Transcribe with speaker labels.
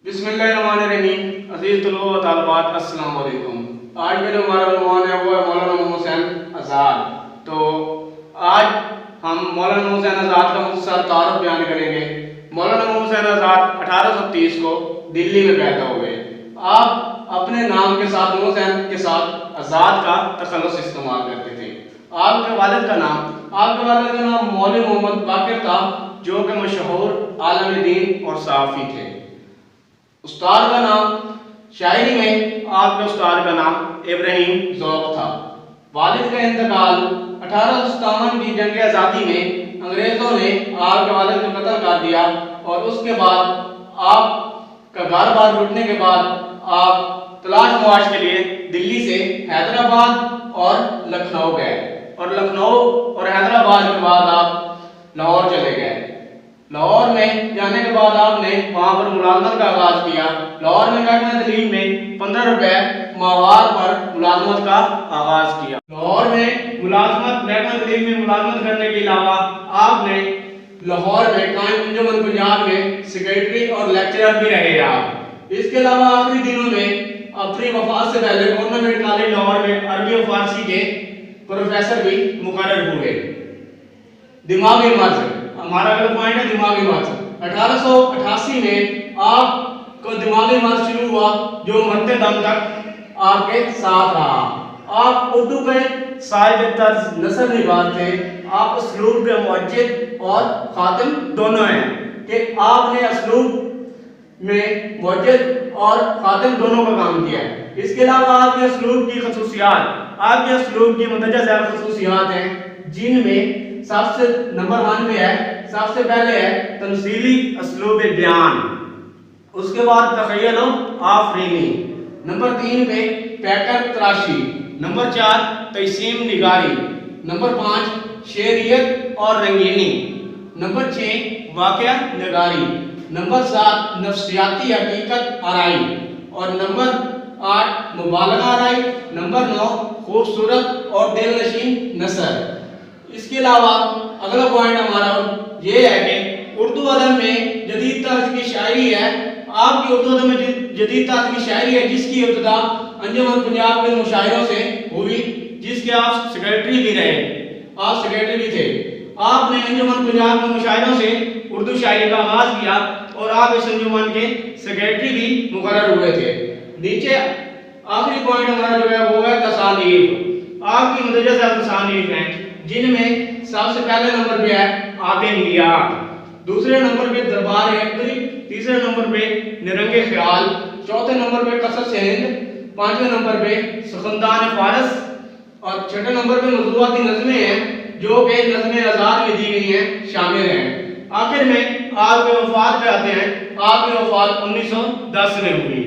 Speaker 1: बिस्मिल्लाहिर्रहमानिर्रहीम। अज़ीज़ तलबा व तालिबात, अस्सलाम वालेकुम। आज का जो हमारा उन्वान है वो है मौलाना मोहम्मद हुसैन आज़ाद। तो आज हम मौलाना मोहम्मद हुसैन आज़ाद का मुख्तसर तारुफ बयान करेंगे। मौलाना मोहम्मद हुसैन आज़ाद 1830 को दिल्ली में पैदा हुए। आप अपने नाम के साथ मोहम्मद हुसैन के साथ आज़ाद का तखल्लुस इस्तेमाल करते थे। आपके वालिद का नाम मौलवी मोहम्मद बाकिर था, जो कि मशहूर आलम दीन और सहाफ़ी थे। उस्ताद का नाम, शायरी में आपके उस्ताद का नाम इब्राहिम ज़ौक़ था। वालिद का इंतकाल 1857 की जंग आज़ादी में अंग्रेज़ों ने आपके वालिद को कत्ल कर दिया और उसके बाद आपका घर बार लुटने के बाद आप तलाश मुआश के लिए दिल्ली से हैदराबाद और लखनऊ गए और लखनऊ और हैदराबाद के बाद आप लाहौर चले गए। लाहौर में जाने के बाद आपने वहाँ पर मुलाजमत का आगाज़ किया। लाहौर में महकमा तालीम में 15 रुपए माहवार पर मुलाजमत का आगाज़ किया। लाहौर में महकमा तालीम में मुलाजमत करने के अलावा आपने लाहौर में कायम अंजुमन पंजाब में सेक्रेटरी और लेक्चरर भी रहे आप। इसके अलावा आखिरी दिनों में अपनी वफात से पहले गवर्नमेंट कॉलेज लाहौर में अरबी और फारसी के प्रोफेसर भी मुकर्रर हुए। दिमागी मर्ज, हमारा अगला पॉइंट है दिमागी मर्ज। 1888 में आपको दिमागी मर्ज शुरू हुआ, जो मरते दम तक आपके साथ रहा। आप उर्दू में साहिब तर्ज नसर निगार थे। आप उसलूब के मुअज्जिद और खातिम दोनों हैं कि आपने उसलूब में मुअज्जिद और खातिम दोनों का काम किया है। इसके अलावा आपके उसलूब की खसूसियात, आपके उसलूब की मुतअद्दिद खसूसियात हैं, जिनमें सबसे नंबर 1 पे है, सबसे पहले है तमसीली उसलूब बयान, उसके बाद तख़य्युल आफरीनी, नंबर 3 पे पैटर्न तराशी, नंबर 4 तक़सीम निगारी, नंबर 5 शेरियत और रंगीनी, नंबर 6 वाक़या नगारी, नंबर 7 नफ्सियाती हकीकत आराई और नंबर 8 मुबालगा आराई, नंबर 9 खूबसूरत और दिलनशीन नसर। इसके अलावा अगला पॉइंट हमारा ये है कि उर्दू अदब में जदीद तर्ज की शायरी है। आपकी उर्दू अदब में जदीद तर्ज की शायरी है, जिसकी इब्तिदा अंजुमन पंजाब के मुशायरों से हुई, जिसके आप सेक्रेटरी भी रहे। आप सेक्रेटरी भी थे। आपने अंजुमन पंजाब के मुशायरों से उर्दू शायरी का आगाज किया और आप इस अंजुमन के सेक्रेटरी भी मुकर्रर हुए थे। नीचे आखिरी पॉइंट हमारा जो है वो है तसानीफ। आपकी मुतअद्दिद तसानीफ हैं, जिनमें सबसे पहले नंबर पे है आबे नियात, दूसरे नंबर पे दरबार हैदरी, तीसरे नंबर पे निरंगे ख्याल, चौथे नंबर पे कसस हिंद, पांचवें नंबर पे सुखनदान फारस और छठे नंबर पे मौज़ूआती नज़में हैं, जो कि नज़में आज़ाद में दी गई हैं, शामिल हैं। आखिर में आपके वफात पे आते हैं। आपकी वफात 1910 में हुई।